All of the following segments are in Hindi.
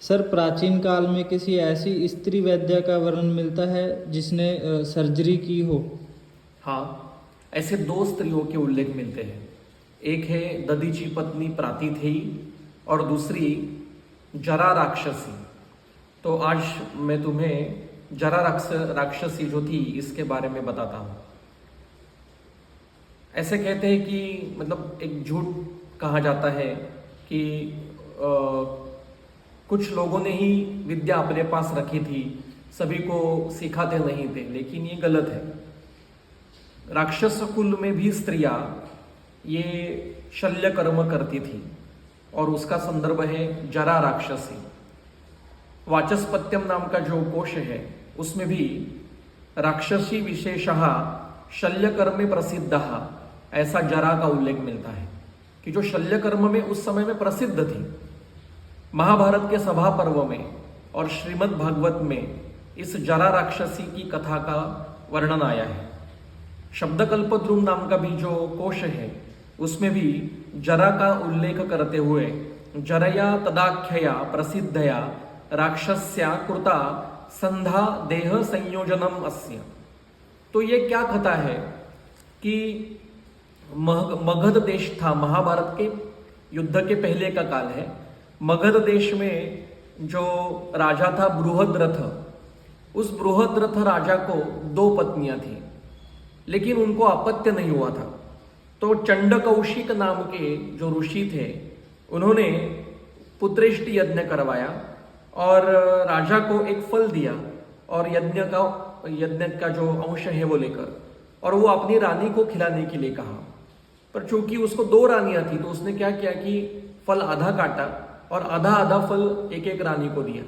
सर, प्राचीन काल में किसी ऐसी स्त्री वैद्य का वर्णन मिलता है जिसने सर्जरी की हो? हाँ, ऐसे दो स्त्रियों के उल्लेख मिलते हैं। एक है दधीची पत्नी प्रातिथेयी और दूसरी जरा राक्षसी। तो आज मैं तुम्हें जरा राक्षसी जो थी इसके बारे में बताता हूँ। ऐसे कहते हैं कि मतलब एक झूठ कहा जाता है कि कुछ लोगों ने ही विद्या अपने पास रखी थी, सभी को सिखाते नहीं थे, लेकिन ये गलत है। राक्षस कुल में भी स्त्रियां ये शल्य कर्म करती थी और उसका संदर्भ है जरा राक्षसी। वाचस्पत्यम नाम का जो कोश है उसमें भी राक्षसी विशेषः शल्य कर्मे प्रसिद्ध ऐसा जरा का उल्लेख मिलता है कि जो शल्य कर्म में उस समय में प्रसिद्ध थी। महाभारत के सभा पर्व में और श्रीमद् भागवत में इस जरा राक्षसी की कथा का वर्णन आया है। शब्दकल्पद्रुम नाम का भी जो कोश है उसमें भी जरा का उल्लेख करते हुए जरया तदाख्यया प्रसिद्धया राक्षस्या कृता संधा देह संयोजनम अस्य। तो ये क्या कथा है कि मगध देश था, महाभारत के युद्ध के पहले का काल है। मगध देश में जो राजा था बृहद्रथ, उस बृहद्रथ राजा को दो पत्नियां थी, लेकिन उनको अपत्य नहीं हुआ था। तो चंडकौशिक नाम के जो ऋषि थे उन्होंने पुत्रेष्टि यज्ञ करवाया और राजा को एक फल दिया और यज्ञ का जो अंश है वो लेकर, और वो अपनी रानी को खिलाने के लिए कहा। पर चूंकि उसको दो रानियां थी तो उसने क्या किया कि फल आधा काटा और आधा आधा फल एक एक रानी को दिया।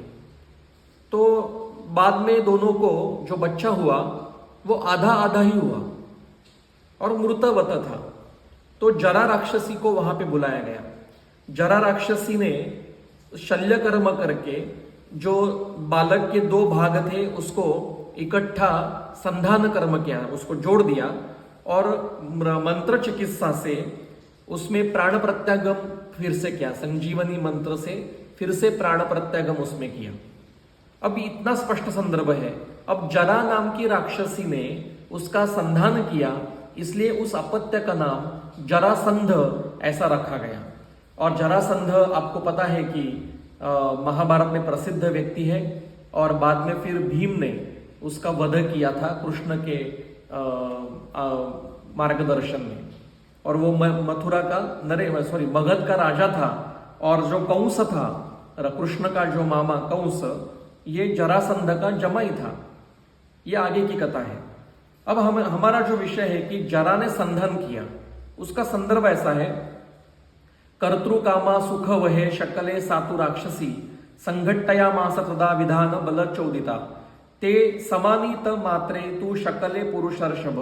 तो बाद में दोनों को जो बच्चा हुआ वो आधा आधा ही हुआ और मृतवत था। तो जरा राक्षसी को वहां पे बुलाया गया। जरा राक्षसी ने शल्य कर्म करके जो बालक के दो भाग थे उसको इकट्ठा संधान कर्म किया, उसको जोड़ दिया और मंत्र चिकित्सा से उसमें प्राण प्रत्यागम फिर से किया, संजीवनी मंत्र से फिर से प्राण प्रत्यागम उसमें किया। अब इतना स्पष्ट संदर्भ है। अब जरा नाम की राक्षसी ने उसका संधान किया, इसलिए उस अपत्य का नाम जरासंध ऐसा रखा गया। और जरासंध आपको पता है कि महाभारत में प्रसिद्ध व्यक्ति है और बाद में फिर भीम ने उसका वध किया था कृष्ण के मार्गदर्शन में। और वो मथुरा का मगध का राजा था और जो कंस था कृष्ण का जो मामा कंस, ये जरासंध का जमाई था। ये आगे की कथा है। अब हमारा जो विषय है कि जरा ने संधान किया, उसका संदर्भ ऐसा है, कर्तृकामा सुख वहे शकले सातु राक्षसी संघट्टया मास तदा विधान बल चोदिता ते समानीत मात्रे तु शकले पुरुषर्षभ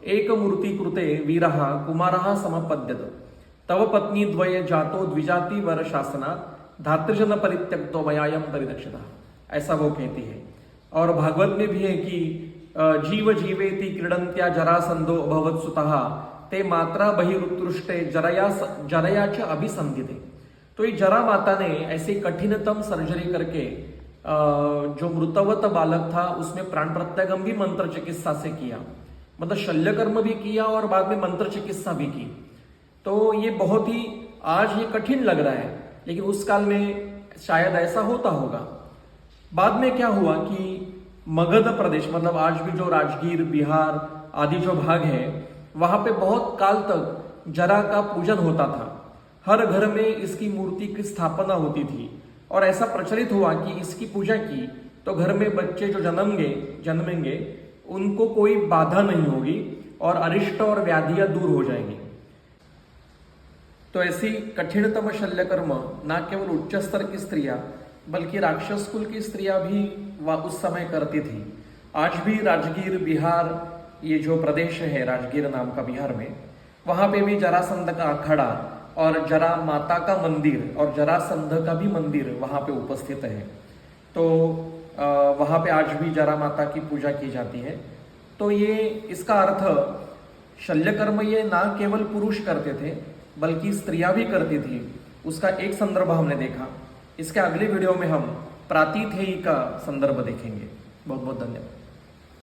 एक मूर्ति कृते वीरः कुमारः समपद्यत तव पत्नी द्वये जातो द्विजाति वर शासनात् धातृजन परित्यक्तो मयायम परिदक्षिता, ऐसा वो कहती है। और भागवत में भी है कि जीव जीवेति क्रीडन्त्या जरासंधो अभवत् सुतः ते मात्रा बहिरुत्तृष्टे जरया च अभिसंधिते। तो ये जरा माता ने ऐसे कठिनतम सर्जरी करके जो मृतवत बालक था उसमें प्राण प्रत्यागम भी मंत्र चिकित्सा से किया, मतलब शल्य कर्म भी किया और बाद में मंत्र चिकित्सा भी की। तो ये बहुत ही आज ये कठिन लग रहा है, लेकिन उस काल में शायद ऐसा होता होगा। बाद में क्या हुआ कि मगध प्रदेश, मतलब आज भी जो राजगीर बिहार आदि जो भाग है, वहां पे बहुत काल तक जरा का पूजन होता था। हर घर में इसकी मूर्ति की स्थापना होती थी और ऐसा प्रचलित हुआ कि इसकी पूजा की तो घर में बच्चे जो जन्मेंगे उनको कोई बाधा नहीं होगी और अरिष्ट और व्याधियां दूर हो जाएंगी। तो ऐसी कठिनतम शल्य कर्म न केवल उच्च स्तर की स्त्रियां बल्कि राक्षस कुल की स्त्रियां भी उस समय करती थी। आज भी राजगीर बिहार, ये जो प्रदेश है राजगीर नाम का बिहार में, वहां पे भी जरासंध का अखाड़ा और जरा माता का मंदिर और जरासंध का भी मंदिर वहां पे उपस्थित है। तो वहां पे आज भी जरा माता की पूजा की जाती है। तो ये इसका अर्थ शल्य कर्म ये ना केवल पुरुष करते थे बल्कि स्त्रियां भी करती थी। उसका एक संदर्भ हमने देखा इसके अगले वीडियो में हम प्रातिथेयी का संदर्भ देखेंगे। बहुत बहुत धन्यवाद।